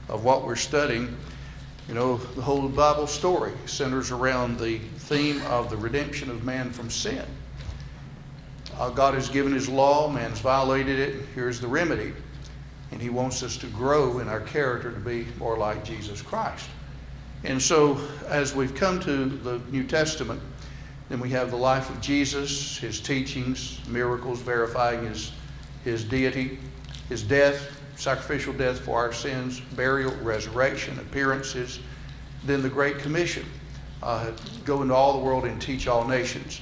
of what we're studying. You know, the whole Bible story centers around the theme of the redemption of man from sin. God has given his law, man's violated it, here's the remedy. And he wants us to grow in our character to be more like Jesus Christ. And so, as we've come to the New Testament, then we have the life of Jesus, his teachings, miracles verifying his deity, his death, sacrificial death for our sins, burial, resurrection, appearances, then the Great Commission, go into all the world and teach all nations.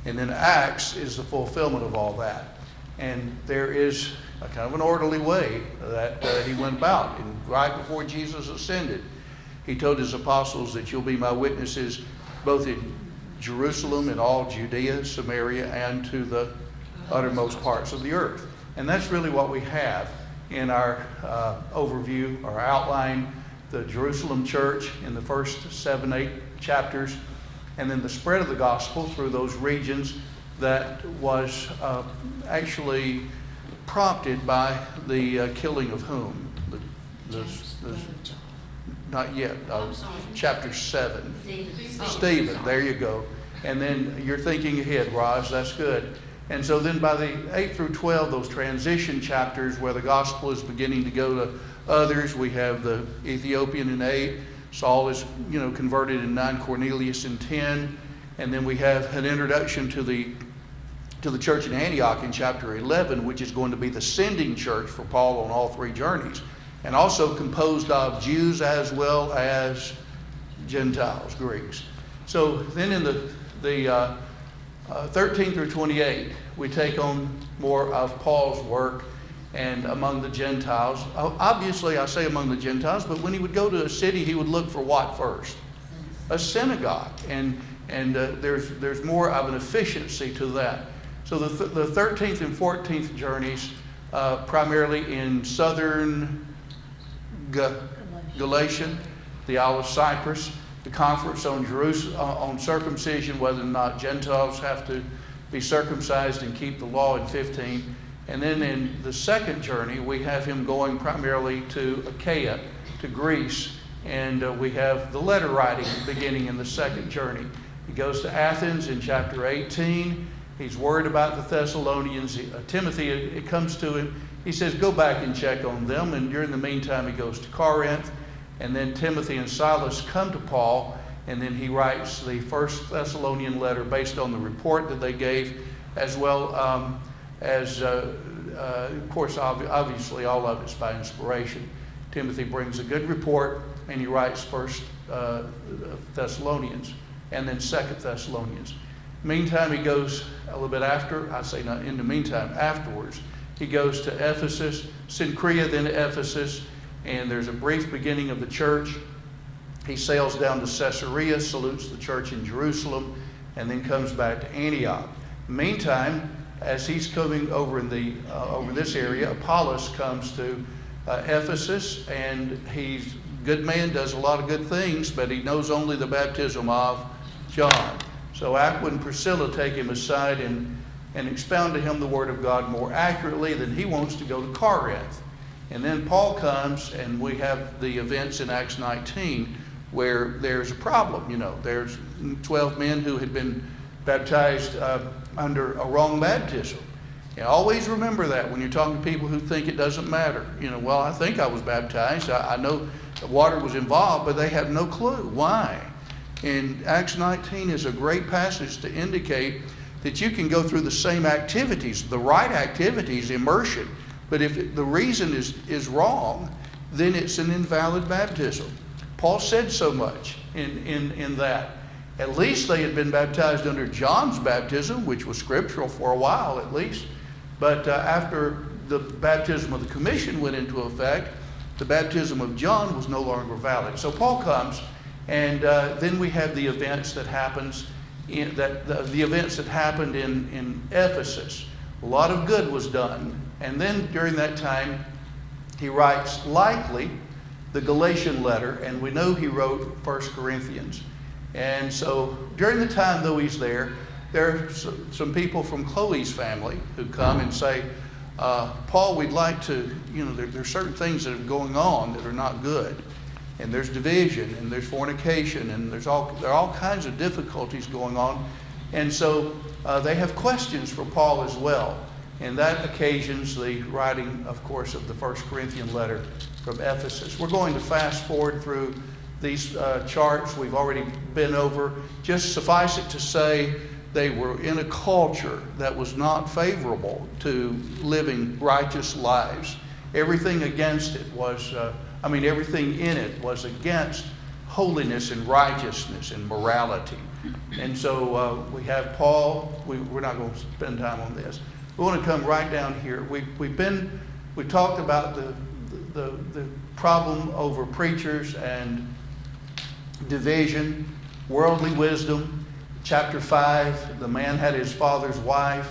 And then Acts is the fulfillment of all that. And there is a kind of an orderly way that he went about. And right before Jesus ascended, he told his apostles that you'll be my witnesses both in Jerusalem and all Judea, Samaria, and to the uttermost parts of the earth. And that's really what we have in our overview, our outline, the Jerusalem church in the first 7-8 chapters, and then the spread of the gospel through those regions that was actually prompted by the killing of whom? Not yet. Chapter 7. Stephen. There you go. And then you're thinking ahead, Roz. That's good. And so then by the 8 through 12, those transition chapters where the gospel is beginning to go to others, we have the Ethiopian in 8. Saul is, converted in 9, Cornelius in 10. And then we have an introduction to the church in Antioch in chapter 11, which is going to be the sending church for Paul on all 3 journeys. And also composed of Jews as well as Gentiles, Greeks. So then in the 13 through 28, we take on more of Paul's work and among the Gentiles. Obviously, I say among the Gentiles, but when he would go to a city, he would look for what first? A synagogue. And there's more of an efficiency to that. So the 13th and 14th journeys, primarily in southern Galatia, the Isle of Cyprus, the conference on Jerusalem, on circumcision, whether or not Gentiles have to be circumcised and keep the law in 15. And then in the second journey, we have him going primarily to Achaia, to Greece, and we have the letter writing beginning in the second journey. He goes to Athens in chapter 18. He's worried about the Thessalonians. Timothy, it comes to him. He says, go back and check on them. And during the meantime, he goes to Corinth. And then Timothy and Silas come to Paul. And then he writes the first Thessalonian letter based on the report that they gave, as well as, of course, obviously all of it's by inspiration. Timothy brings a good report, and he writes first Thessalonians and then second Thessalonians. Meantime, he goes a little bit after, I say not in the meantime, afterwards, he goes to Ephesus, Cenchrea, then to Ephesus, and there's a brief beginning of the church. He sails down to Caesarea, salutes the church in Jerusalem, and then comes back to Antioch. Meantime, as he's coming over in over this area, Apollos comes to Ephesus, and he's a good man, does a lot of good things, but he knows only the baptism of John. So Aquila and Priscilla take him aside and expound to him the Word of God more accurately. Then he wants to go to Corinth. And then Paul comes, and we have the events in Acts 19 where there's a problem. There's 12 men who had been baptized under a wrong baptism. Always remember that when you're talking to people who think it doesn't matter. Well, I think I was baptized. I know the water was involved, but they have no clue. Why? And Acts 19 is a great passage to indicate that you can go through the same activities, the right activities, immersion, but if the reason is wrong, then it's an invalid baptism. Paul said so much in that. At least they had been baptized under John's baptism, which was scriptural for a while at least. But after the baptism of the commission went into effect, the baptism of John was no longer valid. So Paul comes, and then we have the events that happened in Ephesus. A lot of good was done. And then during that time, he writes likely the Galatian letter, and we know he wrote 1 Corinthians. And so during the time, though he's there are some people from Chloe's family who come and say, Paul, we'd like to, there's certain things that are going on that are not good. And there's division, and there's fornication, and there are all kinds of difficulties going on. And so they have questions for Paul as well. And that occasions the writing, of course, of the 1 Corinthian letter from Ephesus. We're going to fast forward through these charts we've already been over. Just suffice it to say, they were in a culture that was not favorable to living righteous lives. Everything against it was, everything in it was against holiness and righteousness and morality. And so we have Paul. We're not going to spend time on this. We want to come right down here. We talked about the problem over preachers and division, worldly wisdom. Chapter 5, the man had his father's wife.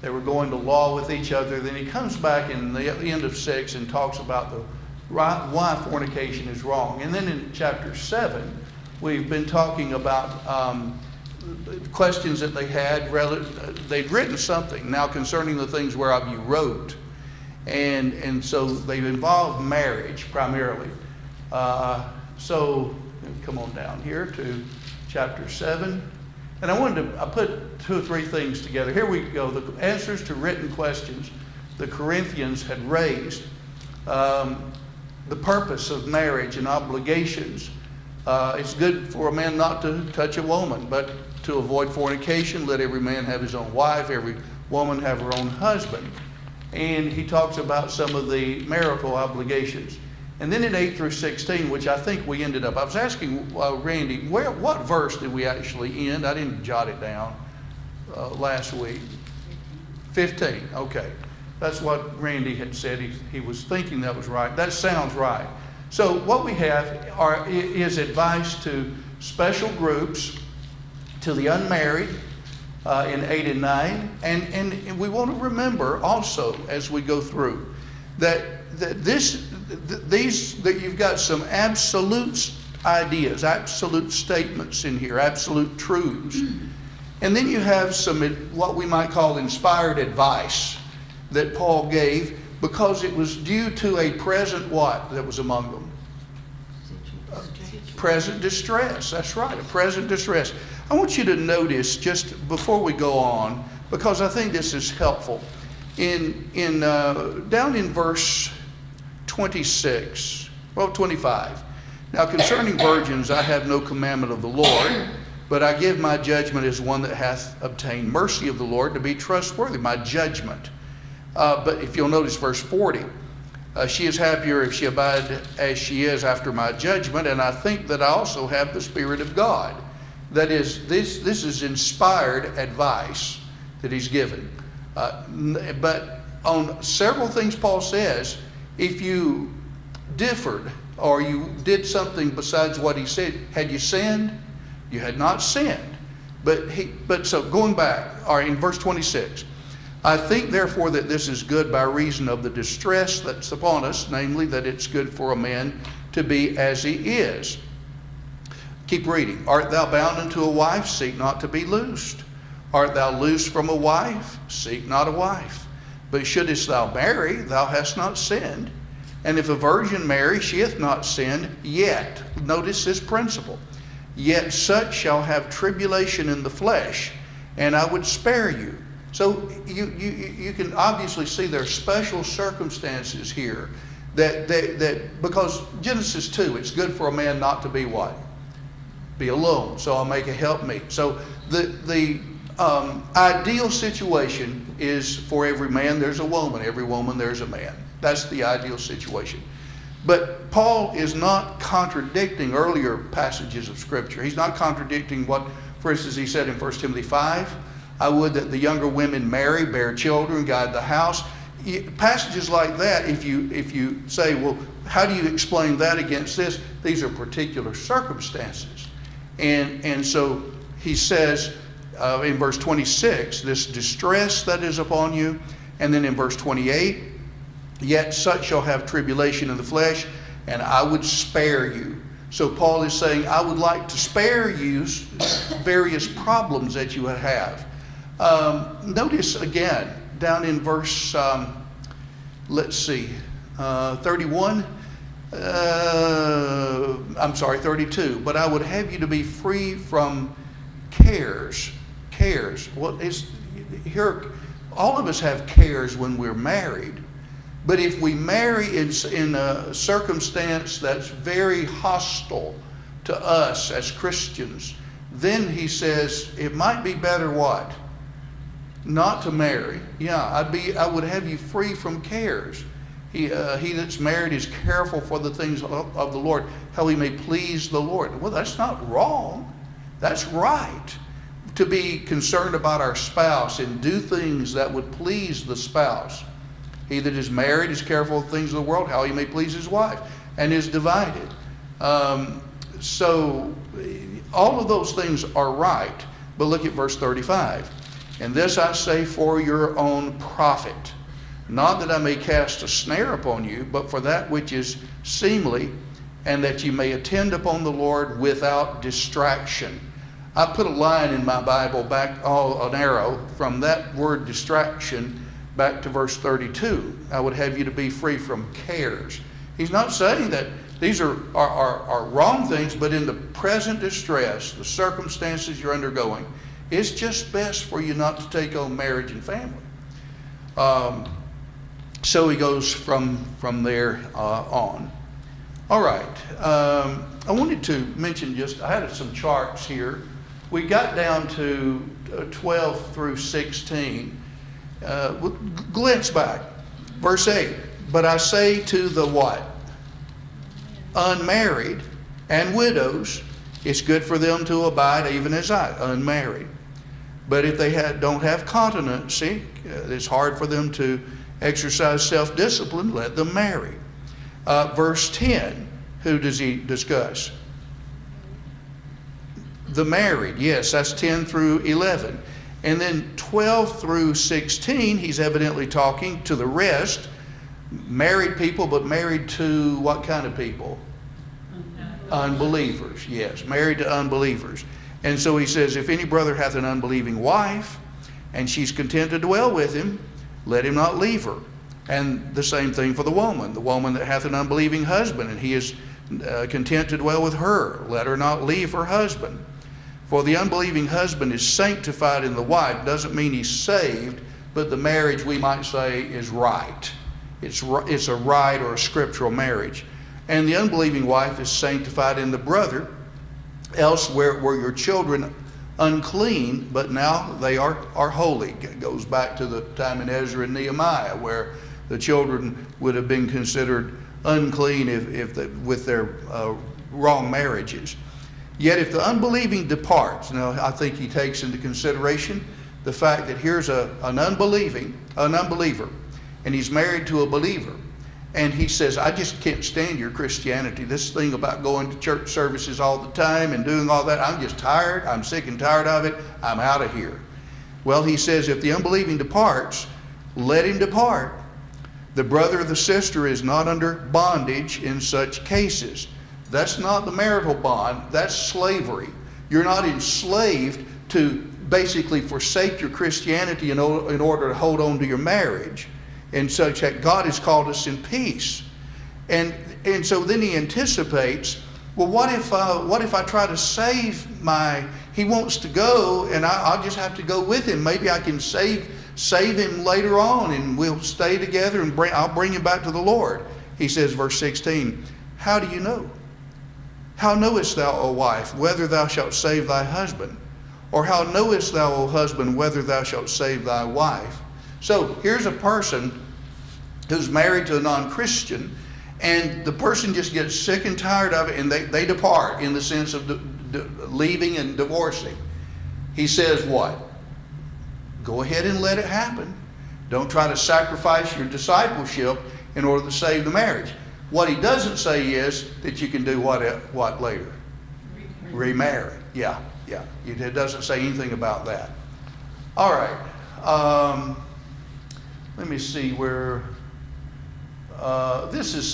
They were going to law with each other. Then he comes back in the end of 6 and talks about why fornication is wrong. And then in chapter 7, we've been talking about questions that they had. They'd written something now concerning the things whereof you wrote. And so they've involved marriage primarily. So come on down here to chapter 7. And I put 2 or 3 things together. Here we go. The answers to written questions the Corinthians had raised. The purpose of marriage and obligations. It's good for a man not to touch a woman, but to avoid fornication, let every man have his own wife, every woman have her own husband. And he talks about some of the marital obligations. And then in 8 through 16, which I think we ended up, I was asking Randy, what verse did we actually end? I didn't jot it down last week. 15, okay. That's what Randy had said. He was thinking that was right. That sounds right. So what we have is advice to special groups, to the unmarried in 8 and 9. And we want to remember also as we go through that you've got some absolute ideas, absolute statements in here, absolute truths. And then you have some what we might call inspired advice that Paul gave because it was due to a present what that was among them? Present distress. That's right, a present distress. I want you to notice just before we go on, because I think this is helpful. Down in verse 25. Now concerning virgins, I have no commandment of the Lord, but I give my judgment as one that hath obtained mercy of the Lord to be trustworthy. My judgment. But if you'll notice verse 40, she is happier if she abide as she is after my judgment, and I think that I also have the Spirit of God. That is, this is inspired advice that he's given. But on several things Paul says, if you differed or you did something besides what he said, had you sinned? You had not sinned. But so going back, or in verse 26, I think therefore that this is good by reason of the distress that's upon us, namely that it's good for a man to be as he is. Keep reading. Art thou bound unto a wife? Seek not to be loosed. Art thou loosed from a wife? Seek not a wife. But shouldest thou marry, thou hast not sinned. And if a virgin marry, she hath not sinned yet. Notice this principle. Yet such shall have tribulation in the flesh, and I would spare you. So you can obviously see there are special circumstances here that because Genesis 2, it's good for a man not to be what? Be alone. So I'll make a helpmeet. So the ideal situation is for every man there's a woman, every woman there's a man. That's the ideal situation. But Paul is not contradicting earlier passages of Scripture. He's not contradicting what, for instance, he said in 1 Timothy 5, I would that the younger women marry, bear children, guide the house. Passages like that, if you say, well, how do you explain that against this? These are particular circumstances. And so he says in verse 26, this distress that is upon you. And then in verse 28, yet such shall have tribulation in the flesh, and I would spare you. So Paul is saying, I would like to spare you various problems that you have. Notice again, down in verse let's see, 31. 32. But I would have you to be free from cares. Cares. What is here? All of us have cares when we're married. But if we marry in a circumstance that's very hostile to us as Christians, then he says it might be better what? Not to marry. Yeah, I would have you free from cares. He that's married is careful for the things of the Lord, how he may please the Lord. Well, that's not wrong. That's right. To be concerned about our spouse and do things that would please the spouse. He that is married is careful of the things of the world, how he may please his wife, and is divided. So all of those things are right. But look at verse 35. And this I say for your own profit. Not that I may cast a snare upon you, but for that which is seemly, and that you may attend upon the Lord without distraction. I put a line in my Bible back, an arrow, from that word distraction back to verse 32. I would have you to be free from cares. He's not saying that these are wrong things, but in the present distress, the circumstances you're undergoing, it's just best for you not to take on marriage and family. So he goes from there on. All right. I wanted to mention I had some charts here. We got down to 12 through 16. Glance back. Verse 8. But I say to the what? Unmarried and widows, it's good for them to abide even as I, unmarried. But if they don't have continency, it's hard for them to exercise self-discipline, let them marry. Verse 10, who does he discuss? The married, yes, that's 10 through 11. And then 12 through 16, he's evidently talking to the rest, married people, but married to what kind of people? Unbelievers, yes, married to unbelievers. And so he says, if any brother hath an unbelieving wife, and she's content to dwell with him, let him not leave her. And the same thing for the woman that hath an unbelieving husband, and he is content to dwell with her, let her not leave her husband. For the unbelieving husband is sanctified in the wife. Doesn't mean he's saved, but the marriage, we might say, is right. It's a right or a scriptural marriage. And the unbelieving wife is sanctified in the brother. Else were your children unclean, but now they are holy. It goes back to the time in Ezra and Nehemiah where the children would have been considered unclean with their wrong marriages. Yet if the unbelieving departs, now I think he takes into consideration the fact that here's an unbeliever, and he's married to a believer. And he says, I just can't stand your Christianity. This thing about going to church services all the time and doing all that, I'm just tired. I'm sick and tired of it. I'm out of here. Well, he says, if the unbelieving departs, let him depart. The brother or the sister is not under bondage in such cases. That's not the marital bond. That's slavery. You're not enslaved to basically forsake your Christianity in order to hold on to your marriage. And such that God has called us in peace. And so then he anticipates, well, what if I try to save he wants to go and I'll just have to go with him. Maybe I can save him later on and we'll stay together and I'll bring him back to the Lord. He says, verse 16, how do you know? How knowest thou, O wife, whether thou shalt save thy husband? Or how knowest thou, O husband, whether thou shalt save thy wife? So here's a person who's married to a non-Christian, and the person just gets sick and tired of it, and they depart in the sense of leaving and divorcing. He says what? Go ahead and let it happen. Don't try to sacrifice your discipleship in order to save the marriage. What he doesn't say is that you can do what later? Remarry. Yeah. It doesn't say anything about that. All right. Let me see where, this is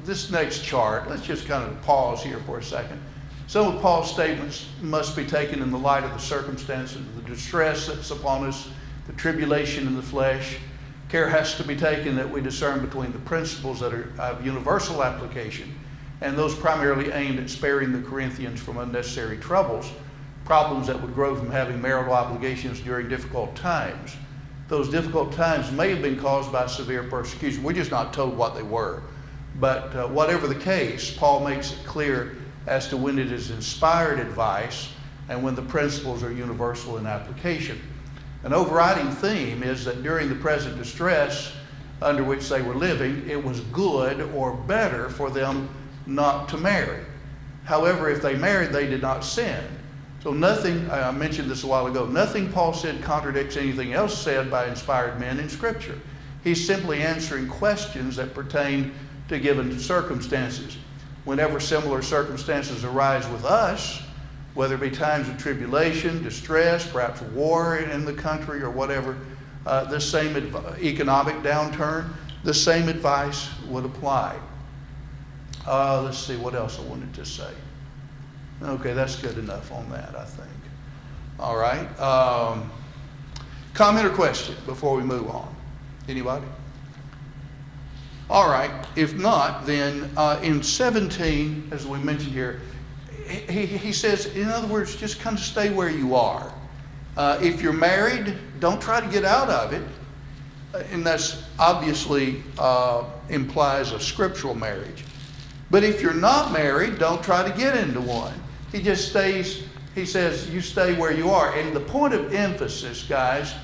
this next chart. Let's just kind of pause here for a second. Some of Paul's statements must be taken in the light of the circumstances, the distress that's upon us, the tribulation in the flesh. Care has to be taken that we discern between the principles that are of universal application and those primarily aimed at sparing the Corinthians from unnecessary troubles, problems that would grow from having marital obligations during difficult times. Those difficult times may have been caused by severe persecution. We're just not told what they were. But whatever the case, Paul makes it clear as to when it is inspired advice and when the principles are universal in application. An overriding theme is that during the present distress under which they were living, it was good or better for them not to marry. However, if they married, they did not sin. So nothing, I mentioned this a while ago, nothing Paul said contradicts anything else said by inspired men in Scripture. He's simply answering questions that pertain to given circumstances. Whenever similar circumstances arise with us, whether it be times of tribulation, distress, perhaps war in the country or whatever, this same economic downturn, the same advice would apply. Let's see what else I wanted to say. Okay, that's good enough on that, I think. All right. Comment or question before we move on? Anybody? All right. If not, then in 17, as we mentioned here, he says, in other words, just kind of stay where you are. If you're married, don't try to get out of it. And that's obviously implies a scriptural marriage. But if you're not married, don't try to get into one. He just stays, he says, you stay where you are. And the point of emphasis, guys,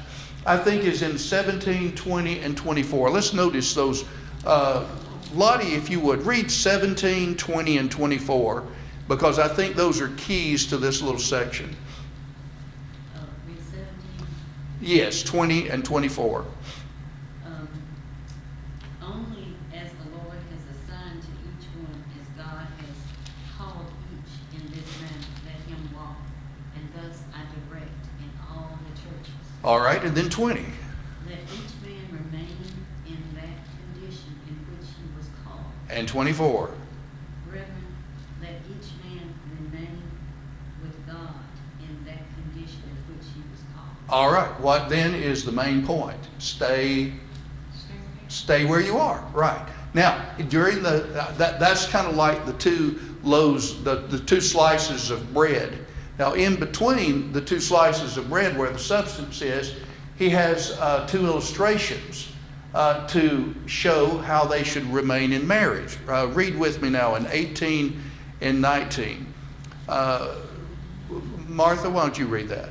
I think is in 17, 20, and 24. Let's notice those. Lottie, if you would, read 17, 20, and 24, because I think those are keys to this little section. Read 17? Yes, 20 and 24. Only as the Lord has assigned to each one as God has called each in this manner, let him walk. And thus I direct in all the churches. All right, and then 20. Let each man remain in that condition in which he was called. And 24. Brethren, let each man remain with God in that condition in which he was called. All right, what then is the main point? Stay where you are. Right. Now, during that's kind of like the two loaves, the two slices of bread. Now, in between the two slices of bread where the substance is, he has two illustrations to show how they should remain in marriage. Read with me now in 18 and 19. Martha, why don't you read that?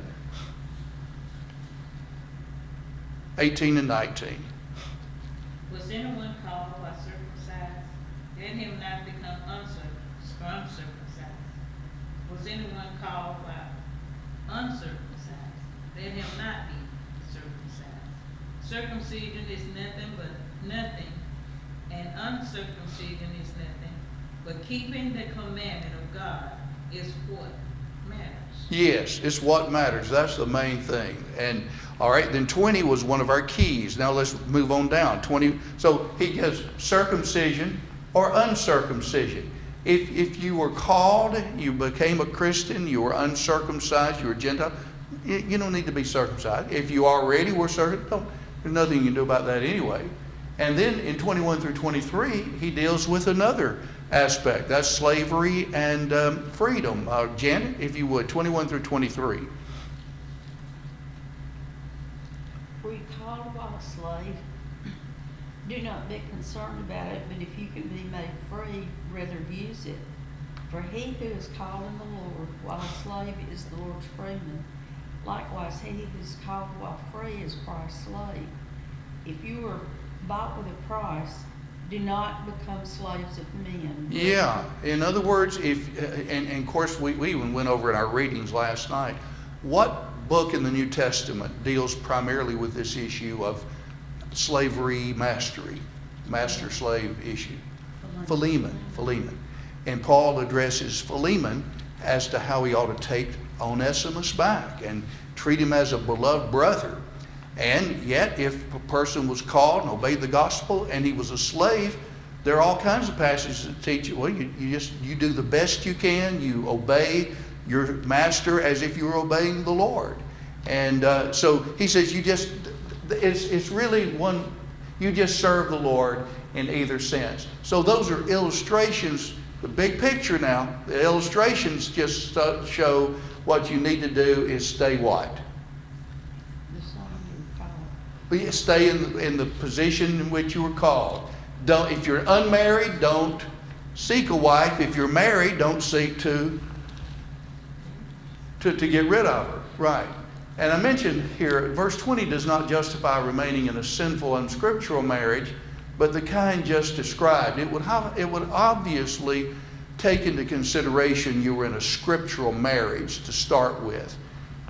18 and 19. Was anyone called while circumcised? Let him not become uncircumcised. Was anyone called while uncircumcised? Let him not be circumcised. Circumcision is nothing but nothing, and uncircumcision is nothing, but keeping the commandment of God is what matters. Yes, it's what matters. That's the main thing. And all right, then 20 was one of our keys. Now let's move on down. 20. So he gives circumcision or uncircumcision. If you were called, you became a Christian, you were uncircumcised, you were Gentile, you don't need to be circumcised. If you already were circumcised, there's nothing you can do about that anyway. And then in 21 through 23, he deals with another aspect. That's slavery and freedom. Janet, if you would, 21 through 23. Were you called while a slave? Do not be concerned about it, but if you can be made free, rather use it. For he who is called in the Lord while a slave is the Lord's freeman. Likewise, he who is called while free is Christ's slave. If you were bought with a price, do not become slaves of men. Yeah. In other words, and of course we even went over in our readings last night, what book in the New Testament deals primarily with this issue of slavery mastery, master-slave issue? Philemon. And Paul addresses Philemon as to how he ought to take Onesimus back and treat him as a beloved brother. And yet, if a person was called and obeyed the gospel and he was a slave, there are all kinds of passages that teach you, well, you do the best you can, you obey your master as if you were obeying the Lord. And so he says it's really one You just serve the Lord in either sense. So those are illustrations. The big picture now, the illustrations just show what you need to do is stay what? The son you call. But you stay in the position in which you were called. Don't, if you're unmarried, don't seek a wife. If you're married, don't seek to get rid of her. Right. And I mentioned here, verse 20 does not justify remaining in a sinful, unscriptural marriage, but the kind just described. It would obviously take into consideration you were in a scriptural marriage to start with.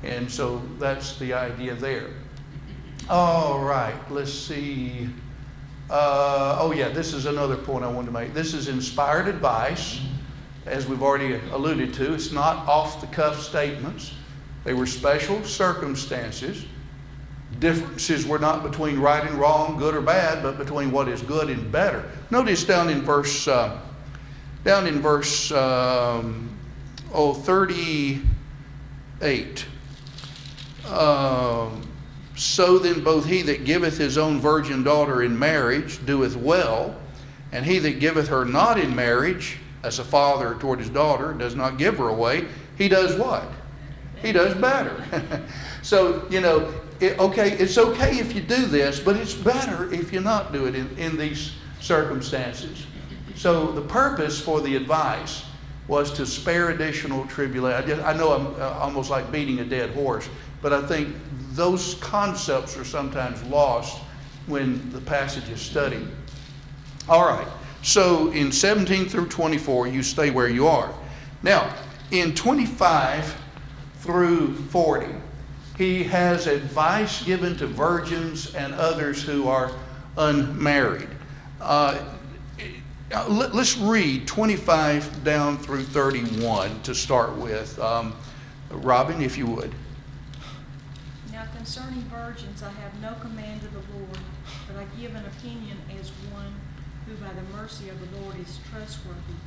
And so that's the idea there. All right, let's see. This is another point I wanted to make. This is inspired advice, as we've already alluded to. It's not off-the-cuff statements. They were special circumstances. Differences were not between right and wrong, good or bad, but between what is good and better. Notice down in verse 38. So then both he that giveth his own virgin daughter in marriage doeth well, and he that giveth her not in marriage, as a father toward his daughter, does not give her away, he does what? He does better. So, it's okay if you do this, but it's better if you not do it in these circumstances. So the purpose for the advice was to spare additional tribulation. I know I'm almost like beating a dead horse, but I think those concepts are sometimes lost when the passage is studied. All right, so in 17 through 24, you stay where you are. Now, in 25 through 40, he has advice given to virgins and others who are unmarried. Let's read 25 down through 31 to start with. Robin, if you would. Now concerning virgins, I have no command of the Lord, but I give an opinion as one who by the mercy of the Lord is trustworthy.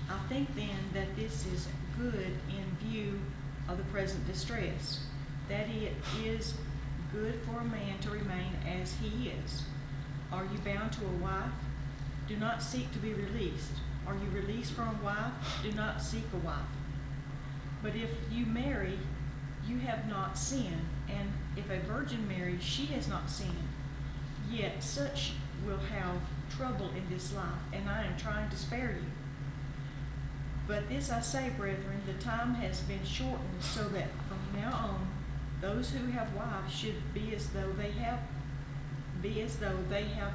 I think then that this is good in view of the present distress, that it is good for a man to remain as he is. Are you bound to a wife? Do not seek to be released. Are you released from a wife? Do not seek a wife. But if you marry, you have not sinned, and if a virgin marries, she has not sinned. Yet such will have trouble in this life, and I am trying to spare you. But this I say, brethren, the time has been shortened, so that from now on those who have wives should be as though they have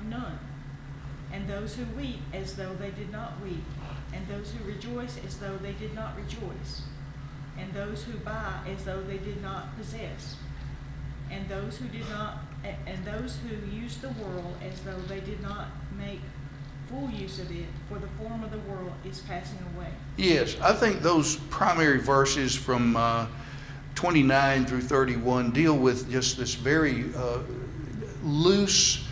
none, and those who weep as though they did not weep, and those who rejoice as though they did not rejoice, and those who buy as though they did not possess, and those who use the world as though they did not make full use of it, for the form of the world is passing away. Yes, I think those primary verses from 29 through 31 deal with just this very loose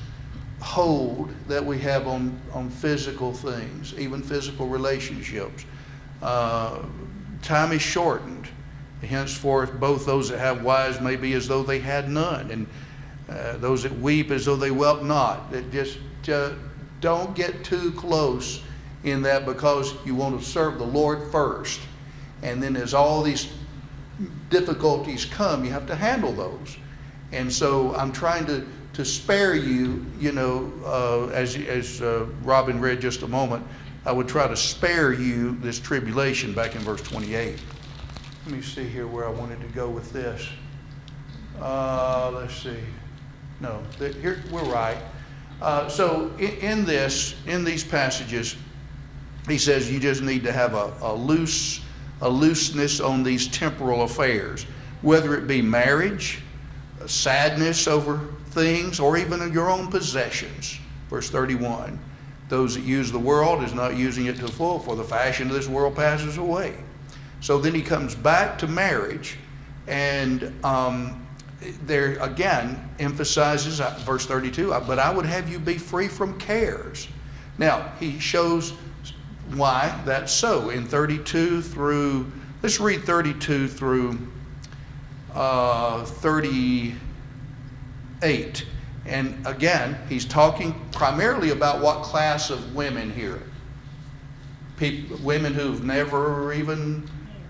hold that we have on physical things, even physical relationships. Time is shortened. Henceforth, both those that have wives may be as though they had none, and those that weep as though they wept not. That just don't get too close in that, because you want to serve the Lord first. And then as all these difficulties come, you have to handle those. And so I'm trying to spare you, as Robin read just a moment, I would try to spare you this tribulation back in verse 28. Let me see here where I wanted to go with this. Let's see. No, here we're right. So in these passages, he says you just need to have a looseness on these temporal affairs, whether it be marriage, sadness over things, or even your own possessions. Verse 31, those that use the world is not using it to the full, for the fashion of this world passes away. So then he comes back to marriage, and there again emphasizes verse 32, but I would have you be free from cares. Now he shows why that's so in 32 through, let's read 32 through 38. And again, he's talking primarily about what class of women here? Women who've never even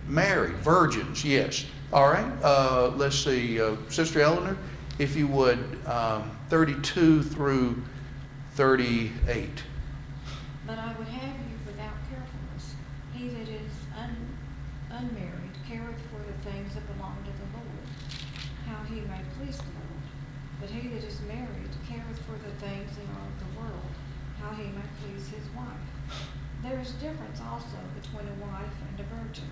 married, virgins, yes. All right, let's see, Sister Eleanor, if you would, 32 through 38. But I would have you without carefulness. He that is unmarried careth for the things that belong to the Lord, how he may please the Lord. But he that is married careth for the things that are of the world, how he may please his wife. There is difference also between a wife and a virgin.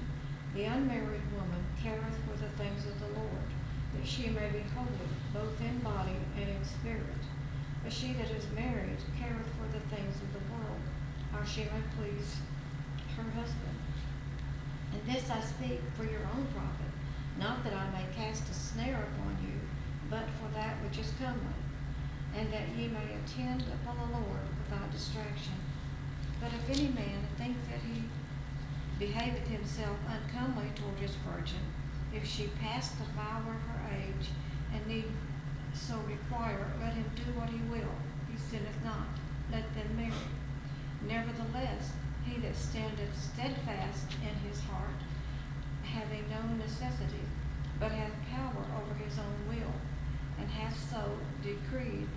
The unmarried woman careth for the things of the Lord, that she may be holy, both in body and in spirit. But she that is married careth for the things of the world, how she may please her husband. And this I speak for your own profit, not that I may cast a snare upon you, but for that which is comely, and that ye may attend upon the Lord without distraction. But if any man think that he behaveth himself uncomely toward his virgin, if she pass the flower of her age, and need so require, let him do what he will, he sinneth not, let them marry. Nevertheless, he that standeth steadfast in his heart, having no necessity, but hath power over his own will, and hath so decreed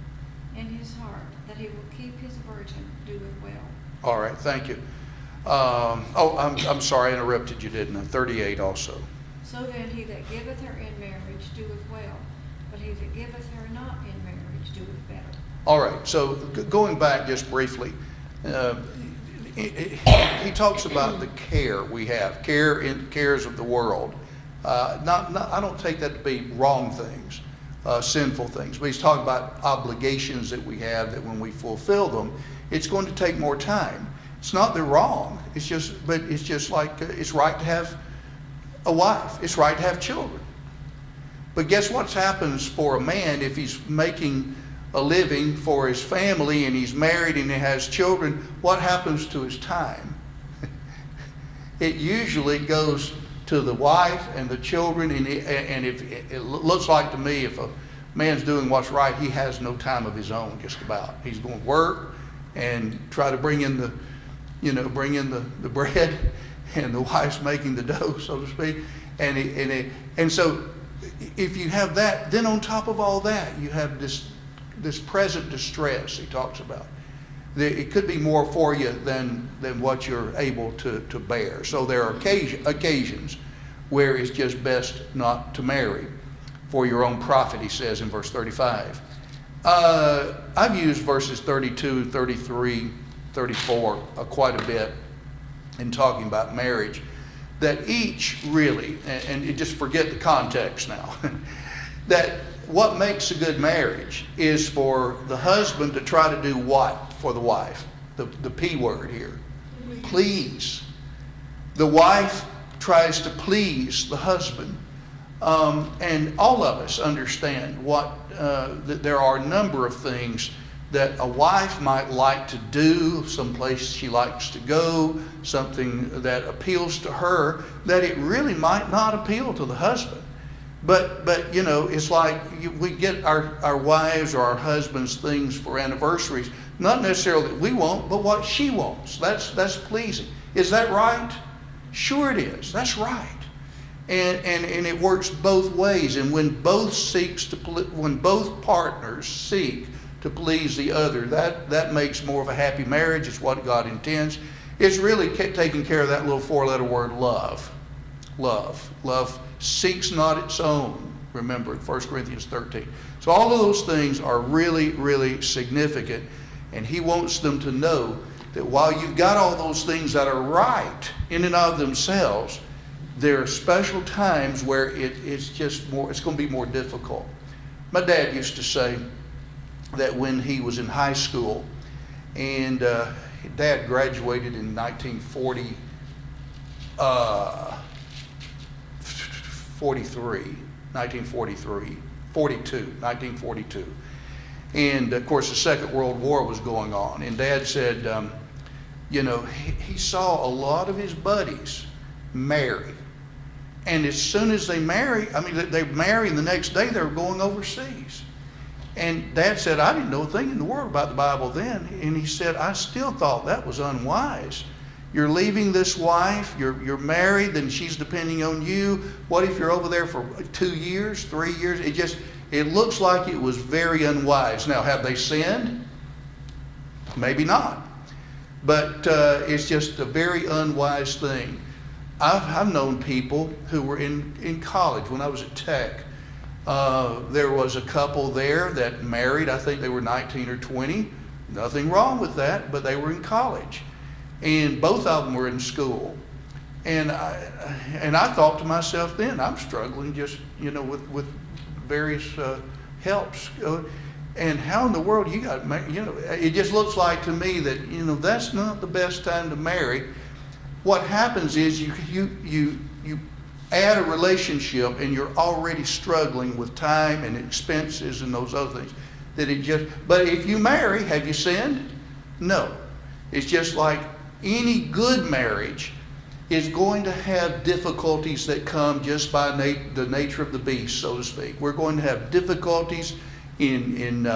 in his heart that he will keep his virgin, doeth well. All right, thank you. I'm sorry, I interrupted you, didn't I? 38 also. So then he that giveth her in marriage doeth well, but he that giveth her not in marriage doeth better. All right, so going back just briefly, he talks about the care we have, cares of the world. I don't take that to be wrong things, sinful things, but he's talking about obligations that we have, that when we fulfill them, it's going to take more time. It's not they're wrong. It's just like it's right to have a wife. It's right to have children. But guess what happens for a man if he's making a living for his family and he's married and he has children? What happens to his time? It usually goes to the wife and the children, and if it looks like to me, if a man's doing what's right, he has no time of his own, just about. He's going to work and try to bring in the bread, and the wife's making the dough, so to speak. And so if you have that, then on top of all that, you have this present distress he talks about. It could be more for you than what you're able to bear. So there are occasions where it's just best not to marry for your own profit, he says in verse 35. I've used verses 32, 33, 34 quite a bit in talking about marriage, that each really, and you just forget the context now, that what makes a good marriage is for the husband to try to do what for the wife? The P word here. Please. The wife tries to please the husband. And all of us understand that there are a number of things that a wife might like to do, someplace she likes to go, something that appeals to her, that it really might not appeal to the husband. But it's like we get our wives or our husbands things for anniversaries, not necessarily that we want, but what she wants. That's pleasing. Is that right? Sure it is. That's right. And it works both ways. And when both partners seek to please the other, that makes more of a happy marriage. It's what God intends. It's really taking care of that little four-letter word, love. Love seeks not its own. Remember, 1 Corinthians 13. So all of those things are really, really significant. And he wants them to know that while you've got all those things that are right in and of themselves, there are special times where it's going to be more difficult. My dad used to say that when he was in high school, and Dad graduated in 1942. And of course the Second World War was going on. And Dad said, he saw a lot of his buddies marry. And as soon as they marry, and the next day they were going overseas. And Dad said, I didn't know a thing in the world about the Bible then. And he said, I still thought that was unwise. You're leaving this wife, you're married, then she's depending on you. What if you're over there for 2 years, 3 years? It looks like it was very unwise. Now, have they sinned? Maybe not. But it's just a very unwise thing. I've known people who were in college when I was at Tech. There was a couple there that married. I think they were 19 or 20. Nothing wrong with that, but they were in college. And both of them were in school. And I thought to myself then, I'm struggling just, with various helps. And how in the world you got, it just looks like to me that, that's not the best time to marry. What happens is you add a relationship and you're already struggling with time and expenses and those other things. But if you marry, have you sinned? No. It's just like any good marriage is going to have difficulties that come just by the nature of the beast, so to speak. We're going to have difficulties in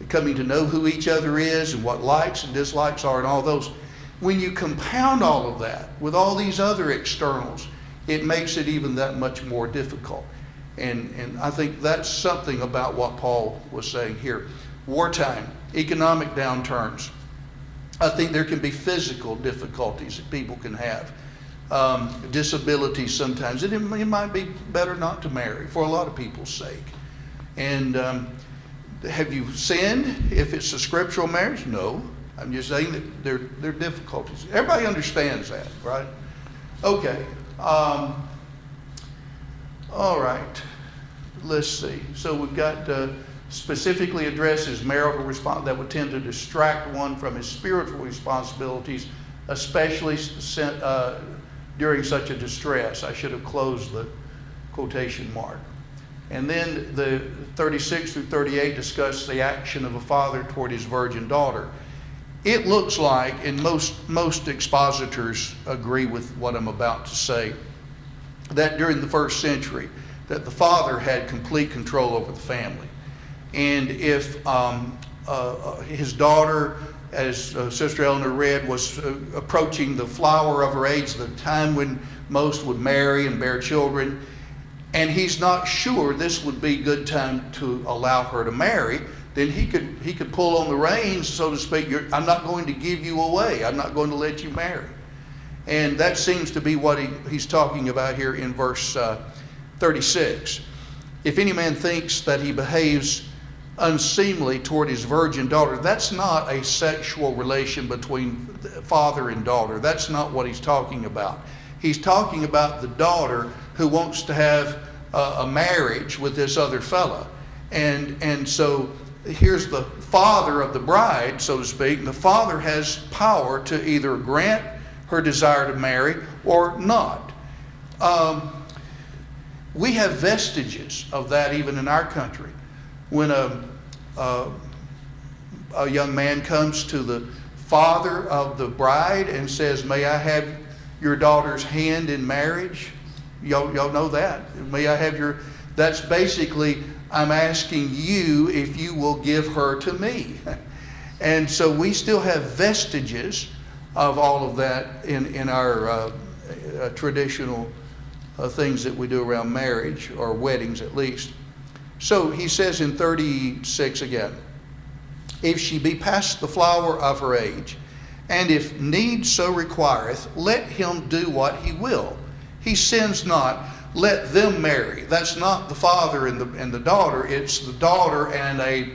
coming to know who each other is and what likes and dislikes are and all those. When you compound all of that with all these other externals, it makes it even that much more difficult. And I think that's something about what Paul was saying here. Wartime, economic downturns. I think there can be physical difficulties that people can have. Disabilities sometimes. It might be better not to marry for a lot of people's sake. And have you sinned if it's a scriptural marriage? No. I'm just saying that there are difficulties. Everybody understands that, right? Okay. All right. Let's see. So we've got specifically addresses marital response that would tend to distract one from his spiritual responsibilities, especially during such a distress. I should have closed the quotation mark. And then the 36 through 38 discuss the action of a father toward his virgin daughter. It looks like, and most expositors agree with what I'm about to say, that during the first century, that the father had complete control over the family. And if his daughter, as Sister Eleanor read, was approaching the flower of her age, the time when most would marry and bear children, and he's not sure this would be a good time to allow her to marry, then he could pull on the reins, so to speak. I'm not going to give you away. I'm not going to let you marry. And that seems to be what he's talking about here in verse 36. If any man thinks that he behaves unseemly toward his virgin daughter, that's not a sexual relation between father and daughter. That's not what he's talking about. He's talking about the daughter who wants to have a marriage with this other fella. And so here's the father of the bride, so to speak. The father has power to either grant her desire to marry or not. We have vestiges of that even in our country. When a young man comes to the father of the bride and says, "May I have your daughter's hand in marriage?" Y'all know that. May I have your... That's basically, I'm asking you if you will give her to me. And so we still have vestiges of all of that in our traditional things that we do around marriage, or weddings at least. So he says in 36 again, "If she be past the flower of her age, and if need so requireth, let him do what he will. He sins not, let them marry." That's not the father and the daughter, it's the daughter and a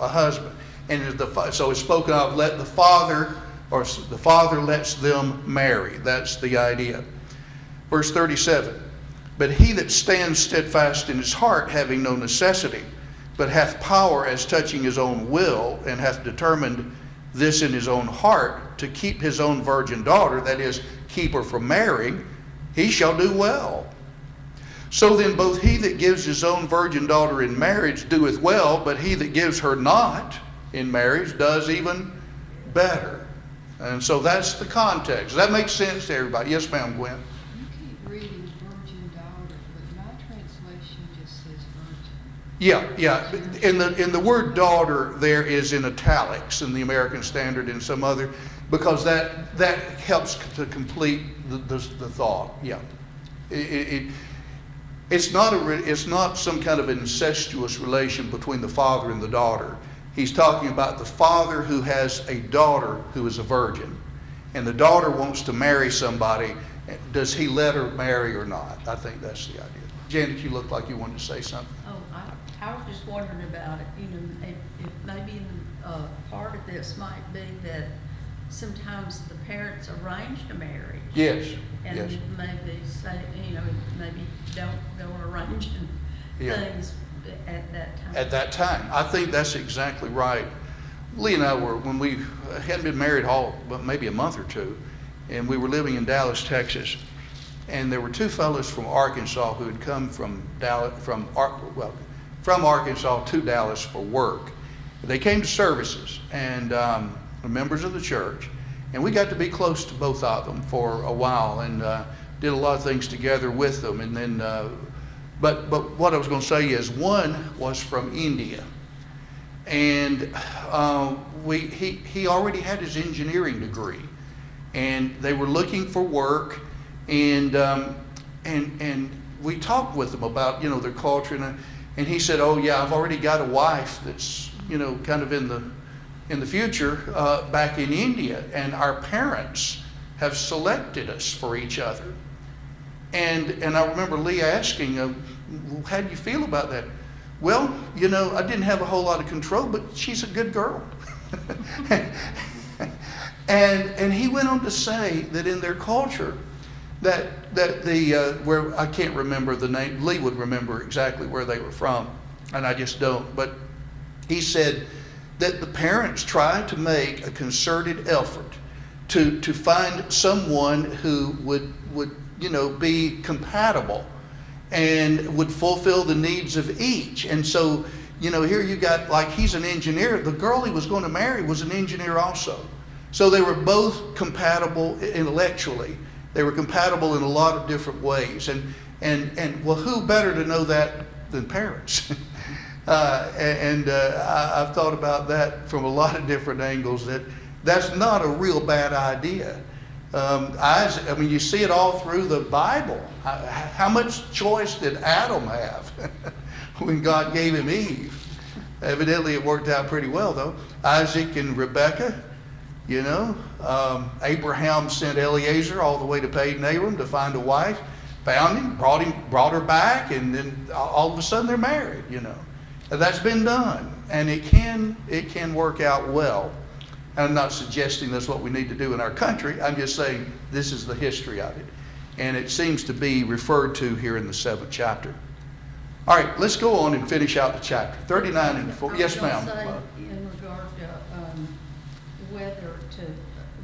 husband. And so it's spoken of, let the father, or the father lets them marry. That's the idea. Verse 37, "But he that stands steadfast in his heart, having no necessity, but hath power as touching his own will, and hath determined this in his own heart, to keep his own virgin daughter," that is, keep her from marrying, "he shall do well. So then both he that gives his own virgin daughter in marriage doeth well, but he that gives her not in marriage does even better." And so that's the context. Does that make sense to everybody? Yes, ma'am, Gwen. You keep reading virgin daughter, but my translation just says virgin. Yeah. In the word daughter, there is in italics in the American Standard and some other, because that helps to complete the thought. Yeah. It's not some kind of incestuous relation between the father and the daughter. He's talking about the father who has a daughter who is a virgin, and the daughter wants to marry somebody. Does he let her marry or not? I think that's the idea. Janet, you look like you wanted to say something. Oh, I was just wondering about it, if maybe part of this might be that sometimes the parents arrange a marriage. Yes. And Yes. maybe say, maybe don't go arranging Yeah. things at that time. At that time, I think that's exactly right. Lee and I when we hadn't been married but maybe a month or two, and we were living in Dallas, Texas, and there were two fellows from Arkansas who had come from Arkansas to Dallas for work. They came to services and were members of the church, and we got to be close to both of them for a while and did a lot of things together with them. And then, but what I was going to say is one was from India, and he already had his engineering degree, and they were looking for work, and we talked with them about their culture, and he said, "Oh yeah, I've already got a wife that's kind of in the future back in India, and our parents have selected us for each other." And I remember Lee asking, "How do you feel about that?" "Well, I didn't have a whole lot of control, but she's a good girl." And he went on to say that in their culture, that where I can't remember the name, Lee would remember exactly where they were from, and I just don't. But he said that the parents tried to make a concerted effort to find someone who would be compatible and would fulfill the needs of each. And so, here you got, like, he's an engineer. The girl he was going to marry was an engineer also. So they were both compatible intellectually. They were compatible in a lot of different ways. And well, who better to know that than parents? I've thought about that from a lot of different angles, that's not a real bad idea. You see it all through the Bible. How much choice did Adam have when God gave him Eve? Evidently it worked out pretty well, though. Isaac and Rebekah, Abraham sent Eliezer all the way to Padan Aram to find a wife, found him, brought her back, and then all of a sudden they're married, That's been done, and it can work out well. I'm not suggesting that's what we need to do in our country. I'm just saying this is the history of it, and it seems to be referred to here in the 7th chapter. All right, let's go on and finish out the chapter 39 and 40. Yes, ma'am. Say in regard to whether to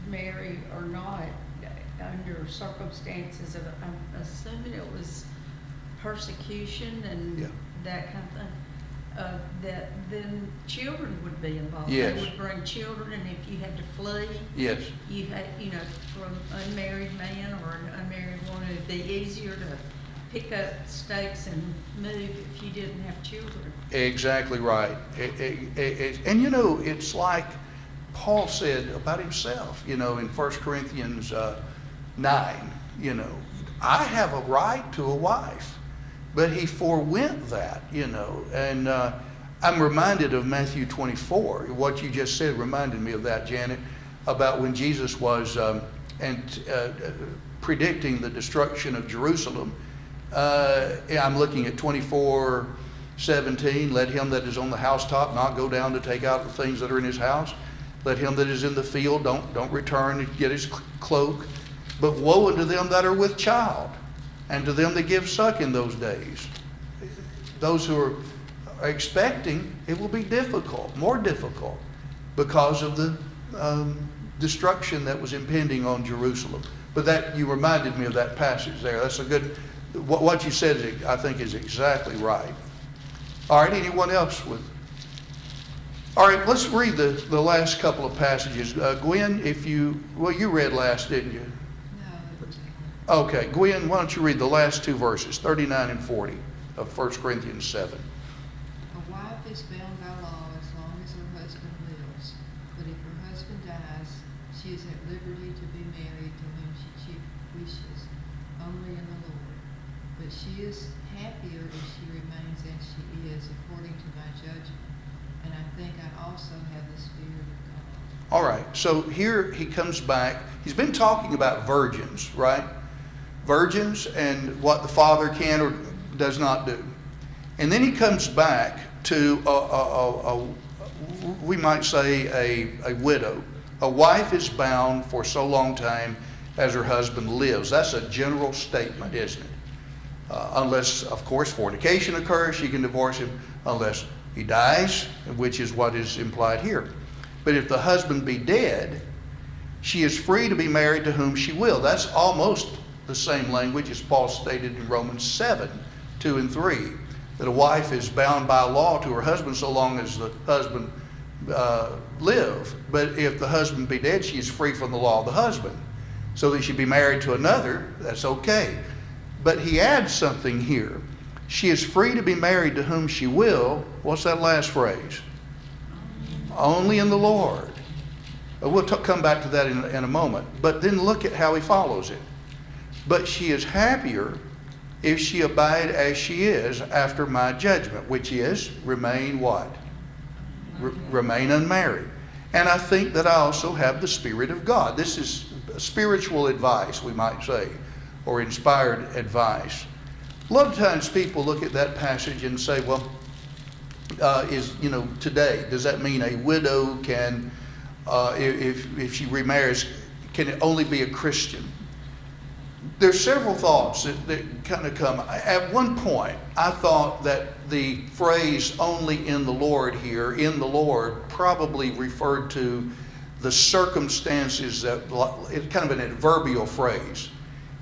marry or not under circumstances of, I'm assuming it was persecution and that kind of thing. That then children would be involved. Yes. They would bring children, and if you had to flee, Yes. you had, from an unmarried man or an unmarried woman, it'd be easier to pick up stakes and move if you didn't have children. Exactly right. And it's like Paul said about himself, in 1 Corinthians 9, I have a right to a wife. But he forewent that, and I'm reminded of Matthew 24. What you just said reminded me of that, Janet, about when Jesus was predicting the destruction of Jerusalem. I'm looking at 24:17. Let him that is on the housetop not go down to take out the things that are in his house. Let him that is in the field don't return and get his cloak. But woe unto them that are with child, and to them that give suck in those days. Those who are expecting, it will be difficult, more difficult, because of the destruction that was impending on Jerusalem. But that, you reminded me of that passage there. That's a good, what you said, I think, is exactly right. All right, anyone else with? All right, let's read the last couple of passages. Gwen, you read last, didn't you? Okay, Gwen, why don't you read the last two verses, 39 and 40 of 1 Corinthians 7. is bound by law as long as her husband lives, but if her husband dies, she is at liberty to be married to whom she wishes, only in the Lord. But she is happier if she remains as she is, according to my judgment. And I think I also have the Spirit of God. All right, so here he comes back. He's been talking about virgins, right? Virgins and what the father can or does not do. And then he comes back to, we might say, a widow. A wife is bound for so long time as her husband lives. That's a general statement, isn't it? Unless, of course, fornication occurs, she can divorce him unless he dies, which is what is implied here. But if the husband be dead, she is free to be married to whom she will. That's almost the same language as Paul stated in Romans 7, 2 and 3, that a wife is bound by law to her husband so long as the husband live. But if the husband be dead, she is free from the law of the husband. So that she be married to another, that's okay. But he adds something here. She is free to be married to whom she will. What's that last phrase? Only in the Lord. We'll come back to that in a moment. But then look at how he follows it. But she is happier if she abide as she is after my judgment, which is remain what? Remain unmarried. And I think that I also have the Spirit of God. This is spiritual advice, we might say, or inspired advice. A lot of times people look at that passage and say, well, today, does that mean a widow can, if she remarries, can it only be a Christian? There's several thoughts that kind of come. At one point, I thought that the phrase only in the Lord here, in the Lord, probably referred to the circumstances that, it's kind of an adverbial phrase.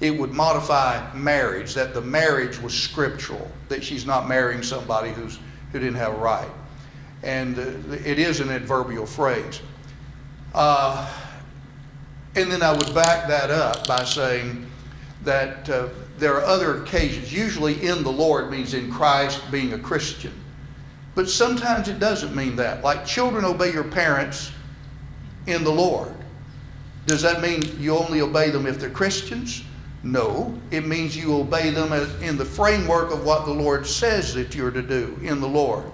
It would modify marriage, that the marriage was scriptural, that she's not marrying somebody who didn't have a right. And it is an adverbial phrase. And then I would back that up by saying that there are other occasions. Usually in the Lord means in Christ, being a Christian. But sometimes it doesn't mean that. Like children obey your parents in the Lord. Does that mean you only obey them if they're Christians? No. It means you obey them in the framework of what the Lord says that you're to do in the Lord.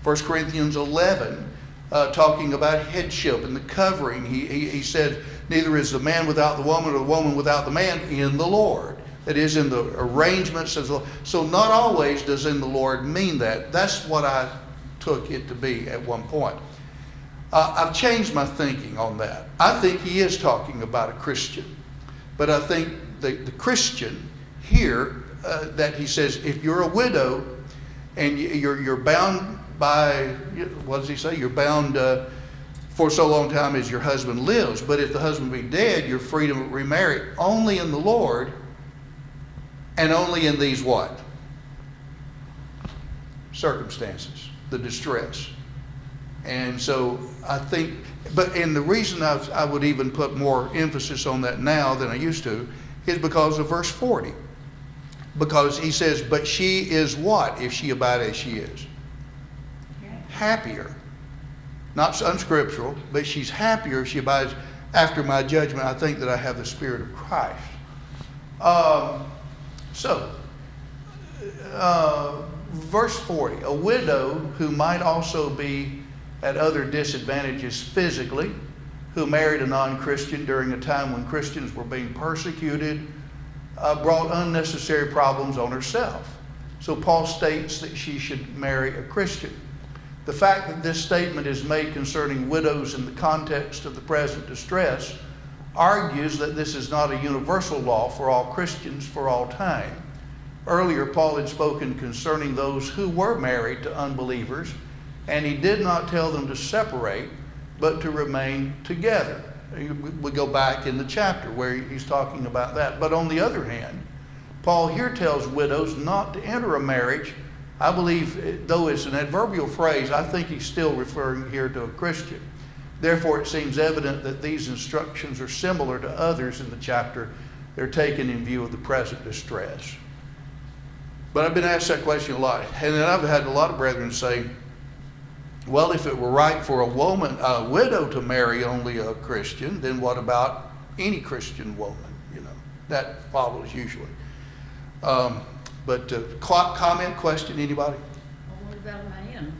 1 Corinthians 11, talking about headship and the covering, he said, neither is the man without the woman or the woman without the man in the Lord. That is, in the arrangements of the Lord. So not always does in the Lord mean that. That's what I took it to be at one point. I've changed my thinking on that. I think he is talking about a Christian. But I think the Christian here, that he says, if you're a widow and you're bound by, what does he say? You're bound for so long time as your husband lives. But if the husband be dead, you're free to remarry only in the Lord and only in these what? Circumstances, the distress. And so I think, and the reason I would even put more emphasis on that now than I used to is because of verse 40. Because he says, but she is what if she abide as she is? Happier. Not unscriptural, but she's happier if she abides after my judgment. I think that I have the Spirit of Christ. Verse 40, a widow who might also be at other disadvantages physically, who married a non-Christian during a time when Christians were being persecuted, brought unnecessary problems on herself. So Paul states that she should marry a Christian. The fact that this statement is made concerning widows in the context of the present distress argues that this is not a universal law for all Christians for all time. Earlier, Paul had spoken concerning those who were married to unbelievers, and he did not tell them to separate, but to remain together. We go back in the chapter where he's talking about that. But on the other hand, Paul here tells widows not to enter a marriage. I believe, though it's an adverbial phrase, I think he's still referring here to a Christian. Therefore, it seems evident that these instructions are similar to others in the chapter. They're taken in view of the present distress. But I've been asked that question a lot. And then I've had a lot of brethren say, Well, if it were right for a widow to marry only a Christian, then what about any Christian woman? That follows usually. Comment, question, anybody? Well, what about a man?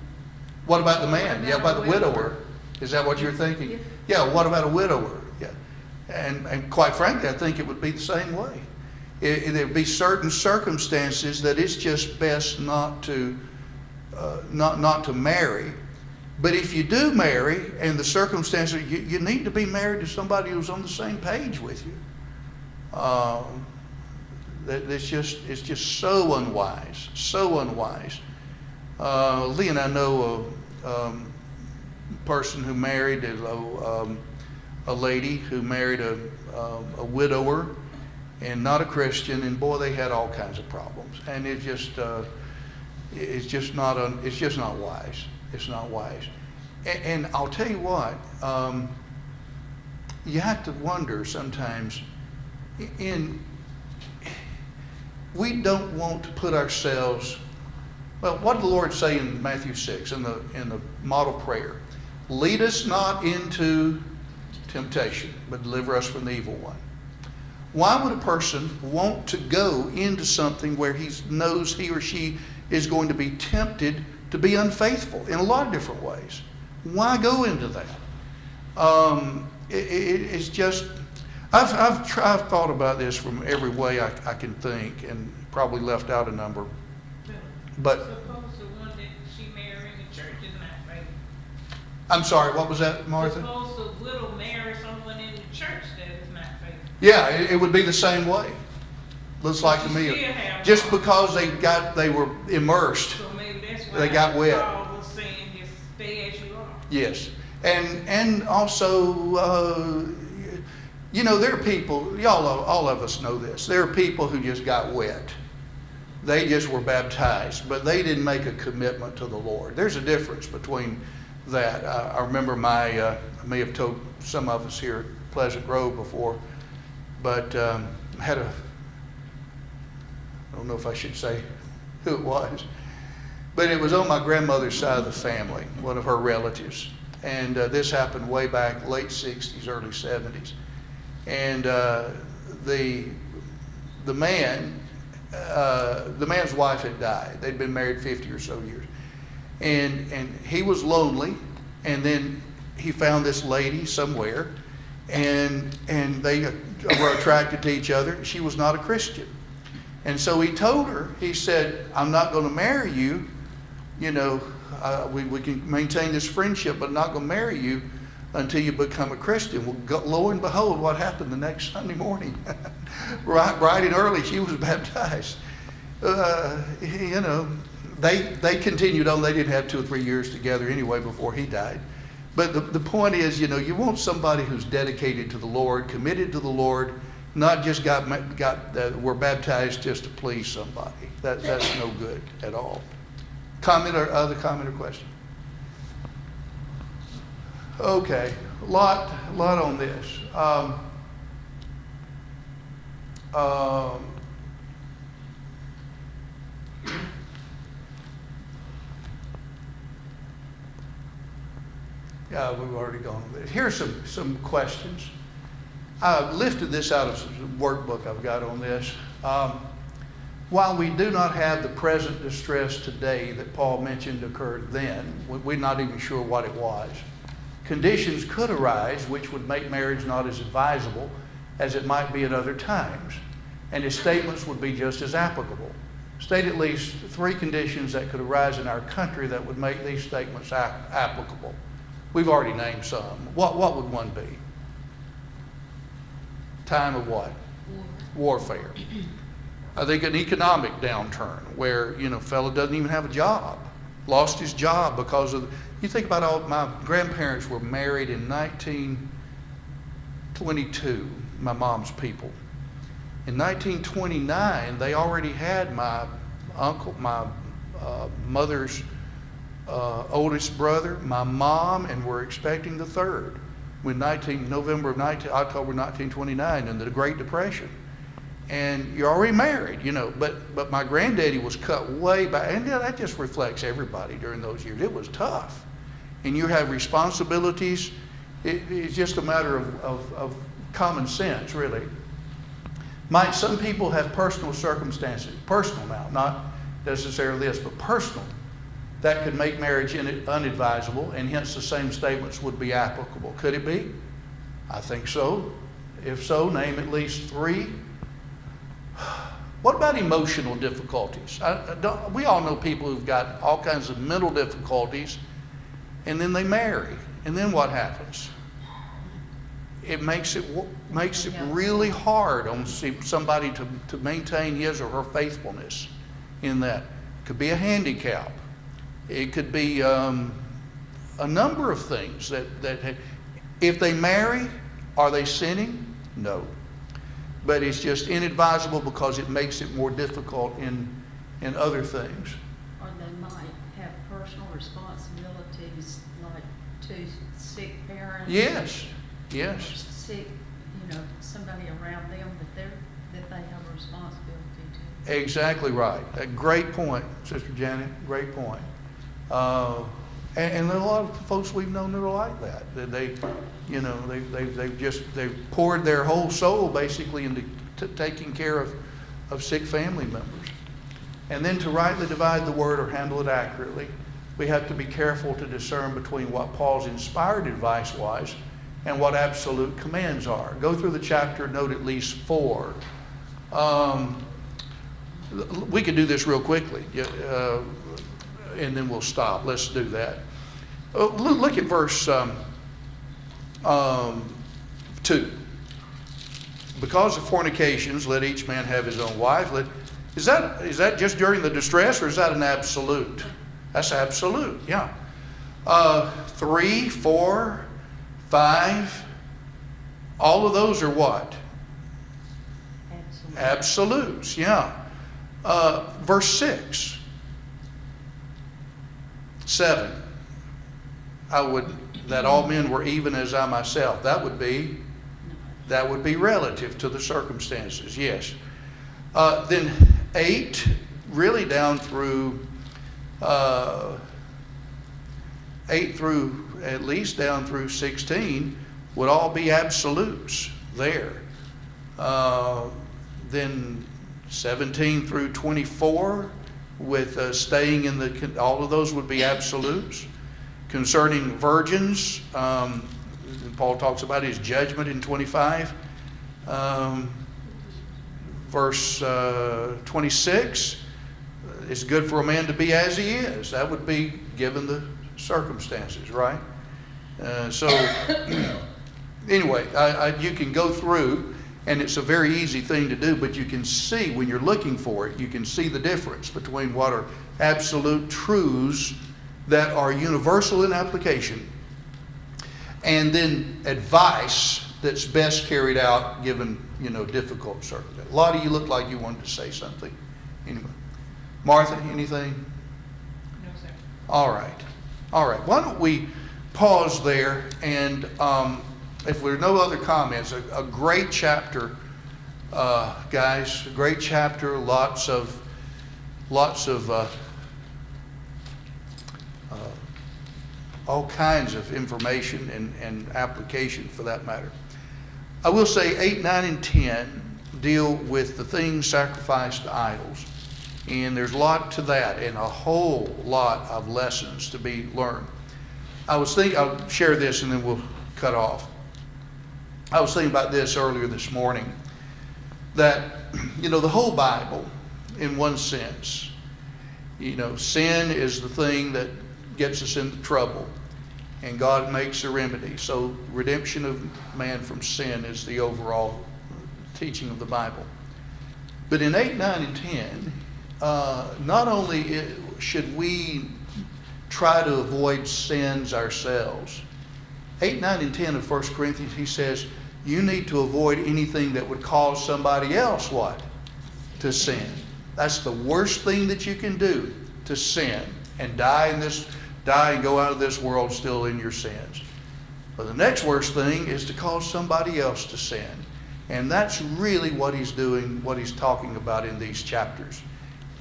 What about the man? What Yeah, about about the a widower? widower. Is that what you're thinking? Yeah. Yeah, what about a widower? Yeah. And quite frankly, I think it would be the same way. There'd be certain circumstances that it's just best not to marry. But if you do marry, and the circumstances, you need to be married to somebody who's on the same page with you. It's just so unwise, so unwise. Lee and I know a person who married a lady who married a widower and not a Christian, and boy, they had all kinds of problems. And it's just not wise. It's not wise. And I'll tell you what, you have to wonder sometimes. We don't want to put ourselves. Well, what did the Lord say in Matthew 6 in the model prayer? Lead us not into temptation, but deliver us from the evil one. Why would a person want to go into something where he knows he or she is going to be tempted to be unfaithful in a lot of different ways? Why go into that? It's just, I've thought about this from every way I can think, and probably left out a number. But Suppose the one that she married in the church is not faithful. I'm sorry, what was that, Martha? Suppose the widow marries someone in the church that is not faithful. Yeah, it would be the same way. Looks like to She me, still have just problems. because they were immersed. So maybe that's why They got wet. Paul was saying just stay as you are. Yes, and also, there are people. All of us know this. There are people who just got wet. They just were baptized, but they didn't make a commitment to the Lord. There's a difference between that. I remember I may have told some of us here at Pleasant Grove before, but I don't know if I should say who it was, but it was on my grandmother's side of the family, one of her relatives. And this happened way back, late 60s, early 70s. And the man's wife had died. They'd been married 50 or so years. And he was lonely, and then he found this lady somewhere, and they were attracted to each other. She was not a Christian. And so he told her, he said, I'm not going to marry you. We can maintain this friendship, but I'm not going to marry you until you become a Christian. Well, lo and behold, what happened the next Sunday morning? Bright and early, she was baptized. They continued on. They didn't have 2 or 3 years together anyway before he died. But the point is, you want somebody who's dedicated to the Lord, committed to the Lord, not just were baptized just to please somebody. That's no good at all. Other comment or question? Okay, a lot on this. Yeah, we've already gone over this. Here's some questions. I lifted this out of some workbook I've got on this. While we do not have the present distress today that Paul mentioned occurred then, we're not even sure what it was. Conditions could arise which would make marriage not as advisable as it might be at other times, and his statements would be just as applicable. State at least 3 conditions that could arise in our country that would make these statements applicable. We've already named some. What would one be? Time of what? Warfare. I think an economic downturn where, fellow doesn't even have a job, lost his job because of, you think about my grandparents were married in 1922, my mom's people. In 1929, they already had my uncle, my mother's oldest brother, my mom, and were expecting the third when October 1929 in the Great Depression. And you're already married, but my granddaddy was cut way back, and that just reflects everybody during those years. It was tough. and you have responsibilities, it's just a matter of common sense, really. Some people have personal circumstances, personal now, not necessarily this, but personal, that could make marriage unadvisable, and hence the same statements would be applicable. Could it be? I think so. If so, name at least 3. What about emotional difficulties? We all know people who've got all kinds of mental difficulties, and then they marry, and then what happens? It makes it really hard on somebody to maintain his or her faithfulness in that. It could be a handicap. It could be a number of things that if they marry, are they sinning? No. But it's just inadvisable because it makes it more difficult in other things. Or they might have personal responsibilities, like to sick parents. Yes. Or Yes. sick, somebody around them that they have a responsibility to. Exactly right. A great point, Sister Janet. Great point. And there are a lot of folks we've known that are like that. That they've poured their whole soul basically into taking care of sick family members. And then to rightly divide the word or handle it accurately, we have to be careful to discern between what Paul's inspired advice was and what absolute commands are. Go through the chapter, note at least 4. We could do this real quickly, and then we'll stop. Let's do that. Look at verse 2. Because of fornications, let each man have his own wife. Is that just during the distress, or is that an absolute? That's absolute, yeah. 3, 4, 5, all of those are what? Absolutely. Absolutes, yeah. Verse 6, 7, that all men were even as I myself. That would be relative to the circumstances, yes. Then 8, really down through 8 through at least down through 16 would all be absolutes there. Then 17 through 24 with staying in all of those would be absolutes. Concerning virgins, Paul talks about his judgment in 25. Verse 26, it's good for a man to be as he is. That would be given the circumstances, right? Anyway, you can go through, and it's a very easy thing to do, but you can see when you're looking for it, you can see the difference between what are absolute truths that are universal in application, and then advice that's best carried out given, difficult circumstances. Lottie, you look like you wanted to say something. Anyway. Martha, anything? No, sir. All right. Why don't we pause there, and if there are no other comments, a great chapter, guys, a great chapter, lots of all kinds of information and application for that matter. I will say 8, 9, and 10 deal with the things sacrificed to idols. And there's a lot to that and a whole lot of lessons to be learned. I'll share this and then we'll cut off. I was thinking about this earlier this morning, that, the whole Bible, in one sense, sin is the thing that gets us into trouble, and God makes a remedy. So redemption of man from sin is the overall teaching of the Bible. But in 8, 9, and 10, not only should we try to avoid sins ourselves. 8, 9, and 10 of 1 Corinthians, he says, you need to avoid anything that would cause somebody else what? To sin. That's the worst thing that you can do, to sin and die and go out of this world still in your sins. But the next worst thing is to cause somebody else to sin. And that's really what he's doing, what he's talking about in these chapters.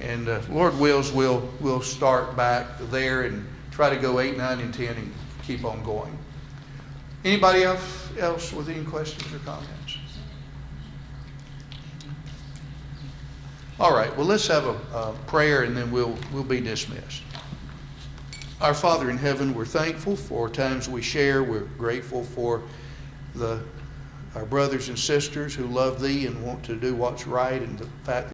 And Lord wills, we'll start back there and try to go 8, 9, and 10 and keep on going. Anybody else with any questions or comments? All right, well, let's have a prayer and then we'll be dismissed. Our Father in heaven, we're thankful for times we share. We're grateful for our brothers and sisters who love Thee and want to do what's right, and the fact